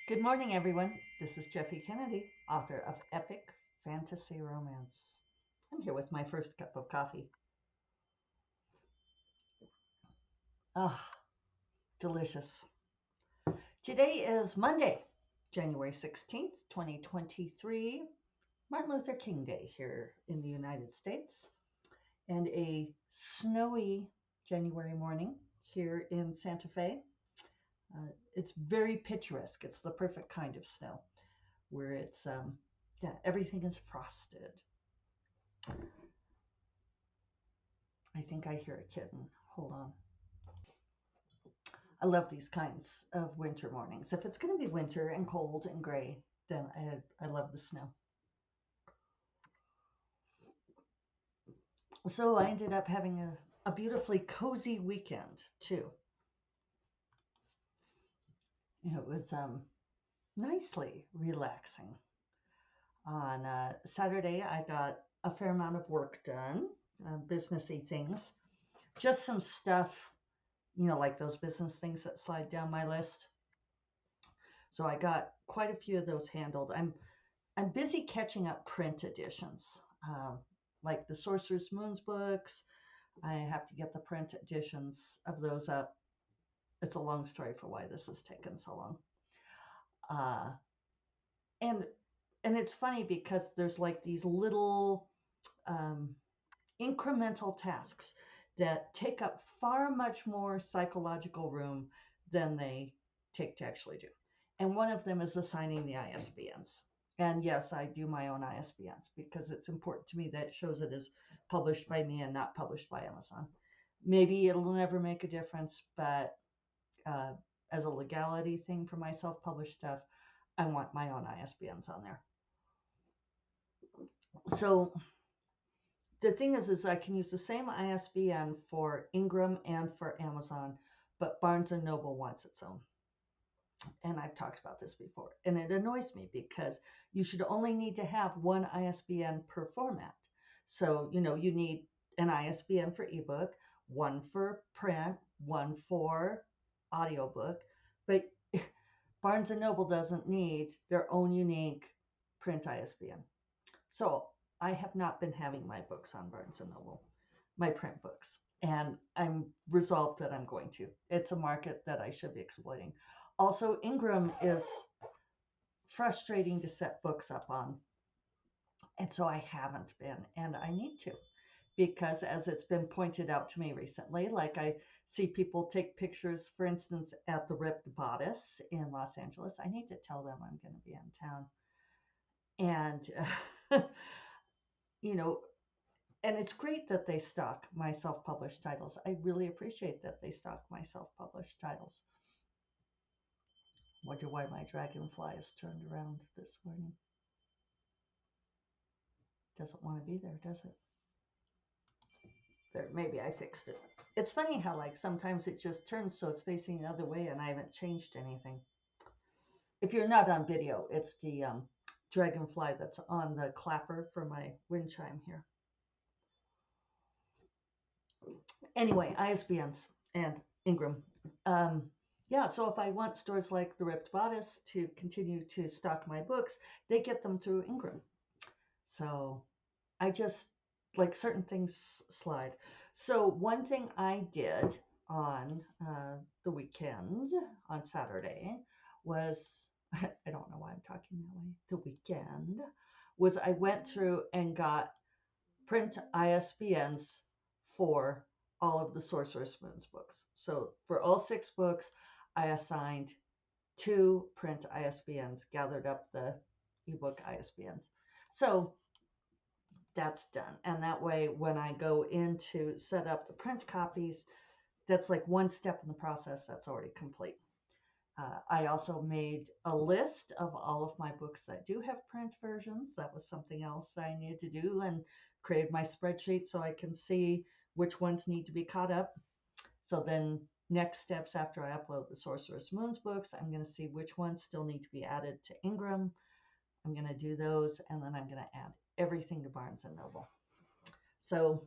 Good morning, everyone. This is Jeffe Kennedy, author of Epic Fantasy Romance. I'm here with my first cup of coffee. Ah, delicious. Today is Monday, January 16th, 2023, Martin Luther King Day here in the United States, and a snowy January morning here in Santa Fe. It's very picturesque. It's the perfect kind of snow where everything is frosted. I think I hear a kitten. Hold on. I love these kinds of winter mornings. If it's going to be winter and cold and gray, then I love the snow. So I ended up having a beautifully cozy weekend too. It was nicely relaxing. On Saturday, I got a fair amount of work done, businessy things, just some stuff, like those business things that slide down my list. So I got quite a few of those handled. I'm busy catching up print editions, like the Sorcerer's Moons books. I have to get the print editions of those up. It's a long story for why this has taken so long. Uh, and and it's funny because there's like these little um, incremental tasks that take up far much more psychological room than they take to actually do. And one of them is assigning the ISBNs. And yes, I do my own ISBNs because it's important to me that it shows it is published by me and not published by Amazon. Maybe it'll never make a difference, but uh, as a legality thing for my self published stuff, I want my own ISBNs on there. So the thing is I can use the same ISBN for Ingram and for Amazon, but Barnes and Noble wants its own. And I've talked about this before, and it annoys me because you should only need to have one ISBN per format. So, you need an ISBN for ebook, one for print, one for audiobook, but Barnes and Noble doesn't need their own unique print ISBN. So I have not been having my books on Barnes and Noble, my print books, and I'm resolved that I'm going to. It's a market that I should be exploiting. Also, Ingram is frustrating to set books up on, and so I haven't been, and I need to. Because as it's been pointed out to me recently, like I see people take pictures, for instance, at the Ripped Bodice in Los Angeles. I need to tell them I'm going to be in town. And, you know, and it's great that they stock my self-published titles. I really appreciate that they stock my self-published titles. Wonder why my dragonfly is turned around this morning. Doesn't want to be there, does it? There, maybe I fixed it. It's funny how like sometimes it just turns so it's facing the other way and I haven't changed anything. If you're not on video, it's the dragonfly that's on the clapper for my wind chime here. Anyway, ISBNs and Ingram. Yeah, so if I want stores like the Ripped Bodice to continue to stock my books, they get them through Ingram. So I just like certain things slide. So one thing I did on the weekend, on Saturday, was I don't know why I'm talking that way. The weekend was I went through and got print ISBNs for all of the Sorcerer's Moons books. So for all 6 books, I assigned 2 print ISBNs, gathered up the ebook ISBNs. So that's done. And that way, when I go in to set up the print copies, that's like one step in the process that's already complete. I also made a list of all of my books that do have print versions. That was something else I needed to do, and created my spreadsheet so I can see which ones need to be caught up. So then next steps after I upload the Sorcerer's Moons books, I'm going to see which ones still need to be added to Ingram. I'm going to do those, and then I'm going to add everything to Barnes and Noble. So,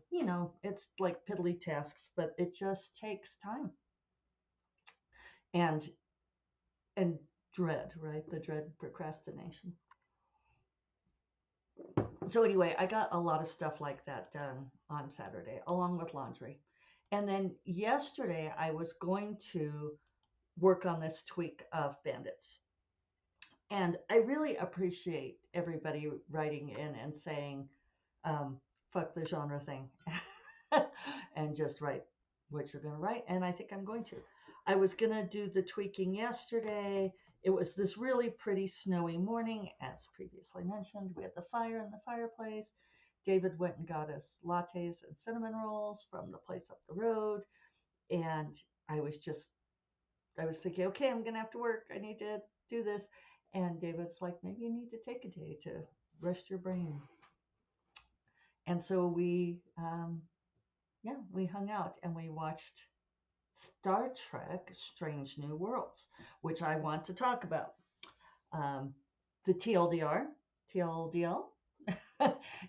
it's like piddly tasks, but it just takes time. And and dread, right? The dread procrastination. So anyway, I got a lot of stuff like that done on Saturday, along with laundry. And then yesterday, I was going to work on this tweak of Bandits. And I really appreciate everybody writing in and saying, fuck the genre thing and just write what you're going to write. And I think I'm going to. I was going to do the tweaking yesterday. It was this really pretty snowy morning, as previously mentioned. We had the fire in the fireplace. David went and got us lattes and cinnamon rolls from the place up the road. And I was thinking, okay, I'm going to have to work. I need to do this. And David's like, maybe you need to take a day to rest your brain. And so we hung out and we watched Star Trek Strange New Worlds, which I want to talk about. The TLDL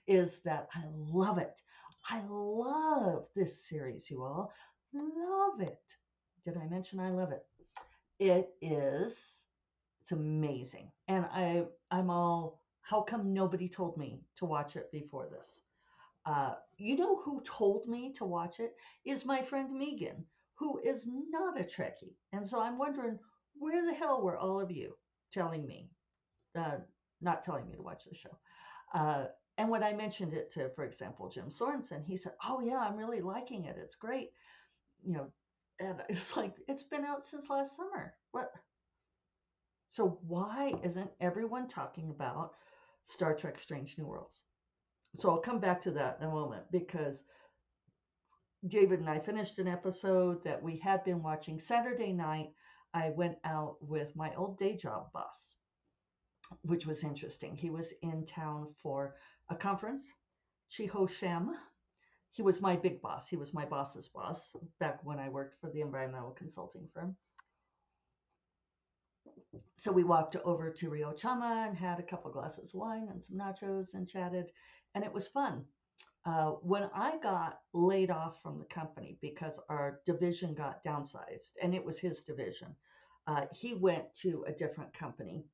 is that I love it. I love this series, you all. Love it. Did I mention I love it? It's amazing. And I'm all, how come nobody told me to watch it before this? You know who told me to watch it is my friend Megan, who is not a Trekkie. And so I'm wondering, where the hell were all of you telling me, not telling me to watch the show? And when I mentioned it to, for example, Jim Sorensen, he said, oh yeah, I'm really liking it. It's great. And it's like, it's been out since last summer. What? So why isn't everyone talking about Star Trek Strange New Worlds? So I'll come back to that in a moment, because David and I finished an episode that we had been watching. Saturday night, I went out with my old day job boss, which was interesting. He was in town for a conference, Chiho Sham. He was my big boss. He was my boss's boss back when I worked for the environmental consulting firm. So we walked over to Rio Chama and had a couple glasses of wine and some nachos and chatted, and it was fun. When I got laid off from the company because our division got downsized, and it was his division, he went to a different company,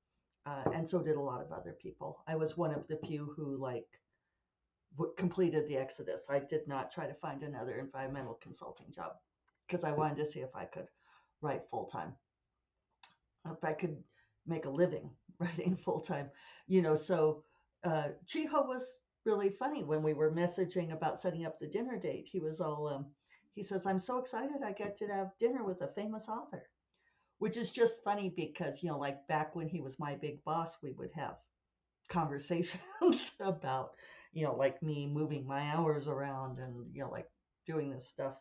and so did a lot of other people. I was one of the few who completed the exodus. I did not try to find another environmental consulting job because I wanted to see if I could write full time, if I could make a living writing full time. So Chiho was really funny when we were messaging about setting up the dinner date. He was all, he says, I'm so excited I get to have dinner with a famous author, which is just funny because, like back when he was my big boss, we would have conversations about, like me moving my hours around and, like doing this stuff.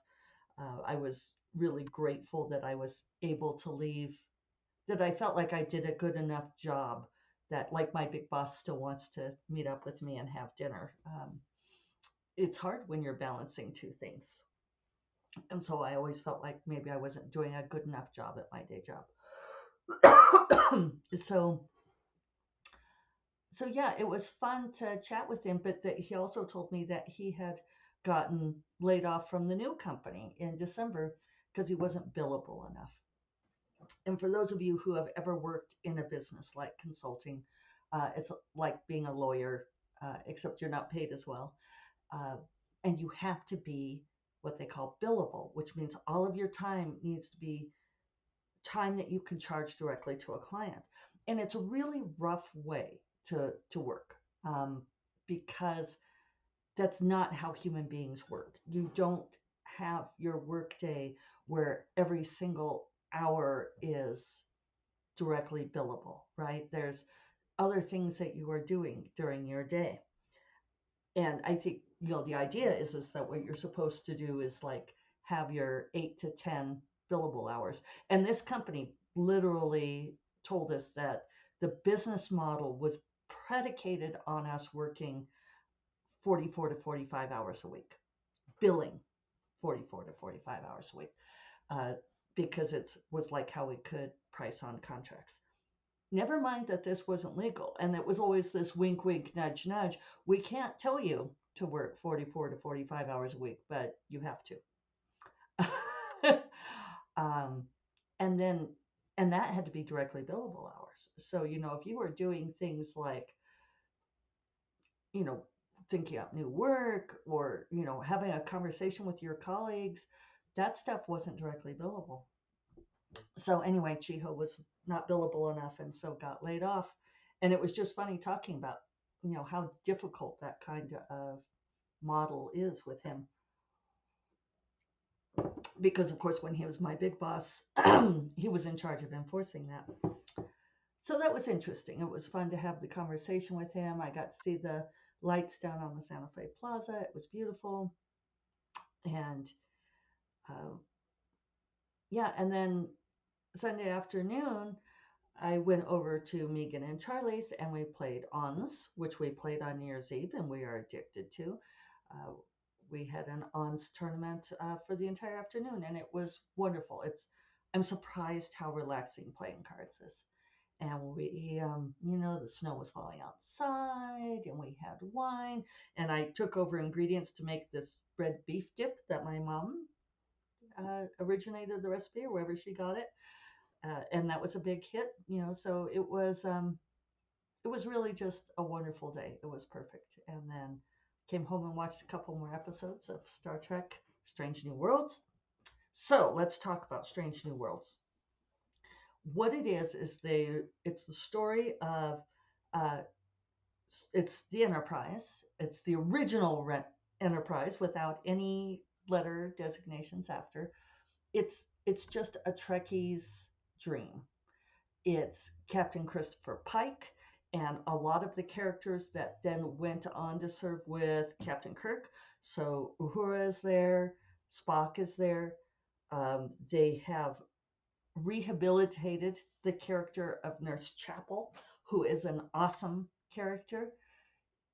I was really grateful that I was able to leave, that I felt like I did a good enough job that, like, my big boss still wants to meet up with me and have dinner. It's hard when you're balancing two things. And so I always felt like maybe I wasn't doing a good enough job at my day job. So yeah, it was fun to chat with him, but that he also told me that he had gotten laid off from the new company in December because he wasn't billable enough. And for those of you who have ever worked in a business like consulting, it's like being a lawyer, except you're not paid as well. And you have to be what they call billable, which means all of your time needs to be time that you can charge directly to a client. And it's a really rough way to work, because that's not how human beings work. You don't have your workday where every single hour is directly billable, right? There's other things that you are doing during your day. And I think, the idea is that what you're supposed to do is like have your 8 to 10 billable hours. And this company literally told us that the business model was predicated on us working 44 to 45 hours a week, billing 44 to 45 hours a week, because it was like how we could price on contracts. Never mind that this wasn't legal, and it was always this wink, wink, nudge, nudge. We can't tell you to work 44 to 45 hours a week, but you have to. And And that had to be directly billable hours. So, if you were doing things like, you know, thinking up new work or, having a conversation with your colleagues, that stuff wasn't directly billable. So anyway, Chiho was not billable enough and so got laid off. And it was just funny talking about, how difficult that kind of model is with him. Because of course, when he was my big boss, he was in charge of enforcing that. So that was interesting. It was fun to have the conversation with him. I got to see the lights down on the Santa Fe Plaza. It was beautiful. And uh, yeah, and then Sunday afternoon, I went over to Megan and Charlie's and we played ONS, which we played on New Year's Eve and we are addicted to. Uh, we had an ONS tournament for the entire afternoon and it was wonderful. I'm surprised how relaxing playing cards is. And we, the snow was falling outside and we had wine. And I took over ingredients to make this red beef dip that my mom originated the recipe or wherever she got it. And that was a big hit, so it was really just a wonderful day. It was perfect. And then came home and watched a couple more episodes of Star Trek Strange New Worlds. So let's talk about Strange New Worlds. What it is it's the story of uh, it's the Enterprise. It's the original Enterprise without any letter designations after. It's just a Trekkie's dream. It's Captain Christopher Pike and a lot of the characters that then went on to serve with Captain Kirk. So Uhura is there, Spock is there. They have rehabilitated the character of Nurse Chapel, who is an awesome character.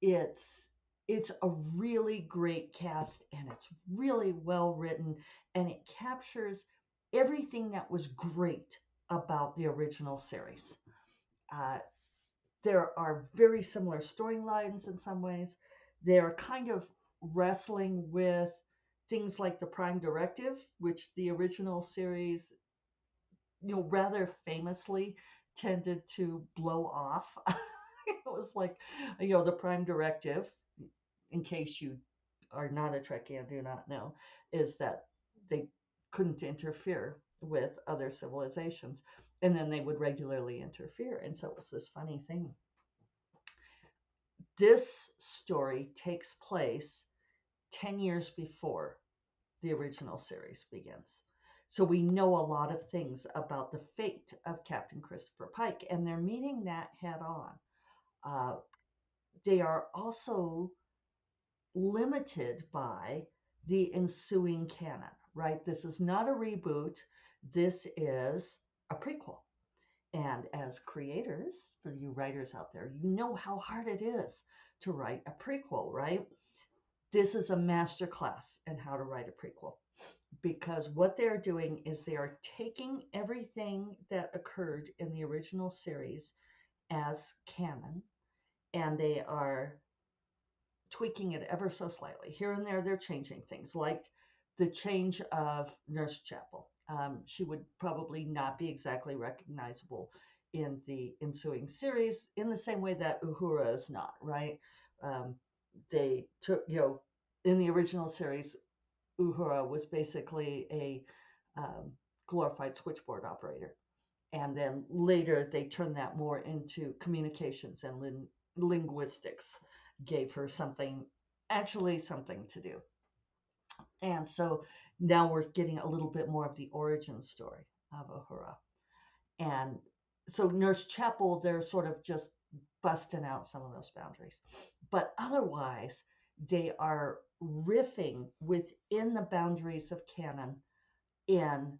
It's it's a really great cast and it's really well written and it captures everything that was great about the original series. Uh, there are very similar storylines in some ways. They are kind of wrestling with things like the Prime Directive, which the original series, rather famously tended to blow off. It was like, the Prime Directive, in case you are not a Trekkie and do not know, is that they couldn't interfere with other civilizations. And then they would regularly interfere. And so it was this funny thing. This story takes place 10 years before the original series begins. So we know a lot of things about the fate of Captain Christopher Pike, and they're meeting that head on. They are also limited by the ensuing canon, right? This is not a reboot. This is a prequel. And as creators, for you writers out there, you know how hard it is to write a prequel, right? This is a master class in how to write a prequel because what they're doing is they are taking everything that occurred in the original series as canon and they are tweaking it ever so slightly. Here and there, they're changing things, like the change of Nurse Chapel. She would probably not be exactly recognizable in the ensuing series in the same way that Uhura is not, right? They took, in the original series, Uhura was basically a glorified switchboard operator. And then later they turned that more into communications and linguistics, gave her something to do. And so now we're getting a little bit more of the origin story of Uhura. And so Nurse Chapel, they're sort of just busting out some of those boundaries. But otherwise, they are riffing within the boundaries of canon in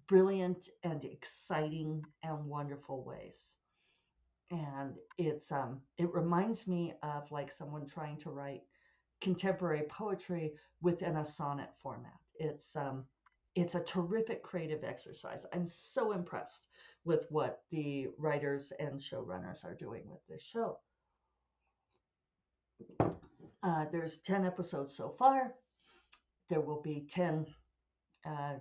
brilliant and exciting and wonderful ways. And it reminds me of like someone trying to write contemporary poetry within a sonnet format. It's a terrific creative exercise. I'm so impressed with what the writers and showrunners are doing with this show. There's 10 episodes so far. There will be 10 uh,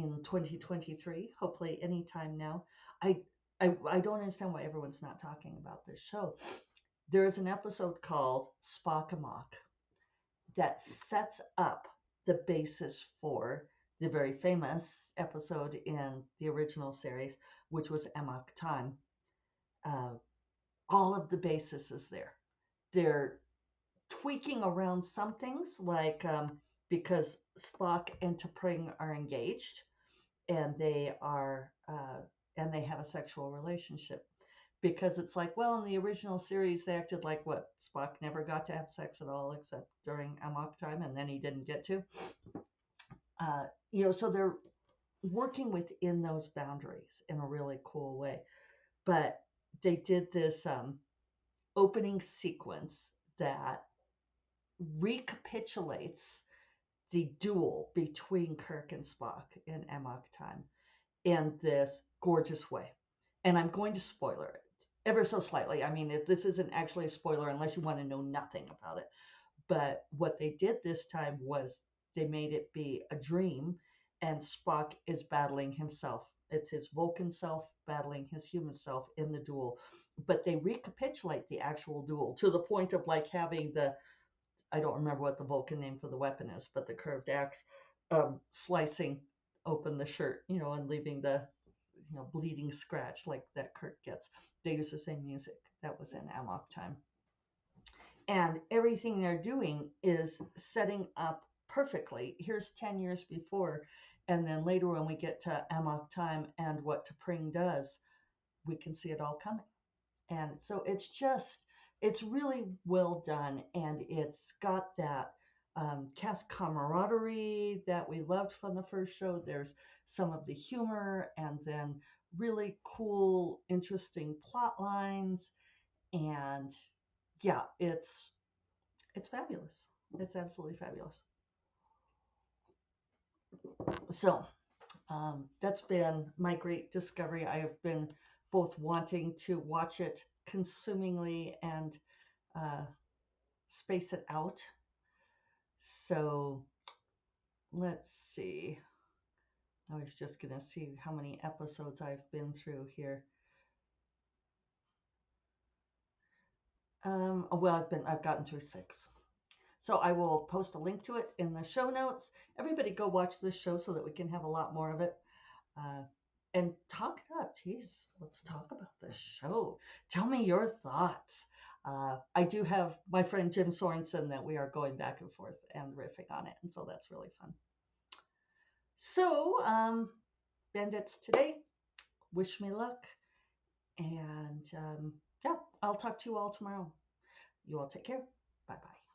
in 2023, hopefully anytime now. I don't understand why everyone's not talking about this show. There is an episode called Spock Amok that sets up the basis for the very famous episode in the original series, which was Amok Time. All of the basis is there. They're tweaking around some things, like because Spock and T'Pring are engaged, and they have a sexual relationship. Because it's like, well, in the original series, they acted like what? Spock never got to have sex at all except during Amok Time, and then he didn't get to. So they're working within those boundaries in a really cool way. But they did this opening sequence that recapitulates the duel between Kirk and Spock in Amok Time in this gorgeous way. And I'm going to spoiler it ever so slightly. I mean, this isn't actually a spoiler unless you want to know nothing about it. But what they did this time was they made it be a dream, and Spock is battling himself. It's his Vulcan self battling his human self in the duel. But they recapitulate the actual duel to the point of like having I don't remember what the Vulcan name for the weapon is, but the curved axe slicing open the shirt, and leaving the bleeding scratch like that Kirk gets. They use the same music that was in Amok Time. And everything they're doing is setting up perfectly. Here's 10 years before, and then later when we get to Amok Time and what T'Pring does, we can see it all coming. And so it's really well done, and it's got that cast camaraderie that we loved from the first show. There's some of the humor, and then really cool, interesting plot lines, and yeah, it's fabulous. It's absolutely fabulous. So that's been my great discovery. I have been both wanting to watch it consumingly and space it out. So let's see. I was just going to see how many episodes I've been through here. Well, I've gotten through 6. So I will post a link to it in the show notes. Everybody go watch this show so that we can have a lot more of it. And talk it up. Geez, let's talk about this show. Tell me your thoughts. I do have my friend Jim Sorensen that we are going back and forth and riffing on it. And so that's really fun. So, Bandits today, wish me luck. And yeah, I'll talk to you all tomorrow. You all take care. Bye-bye.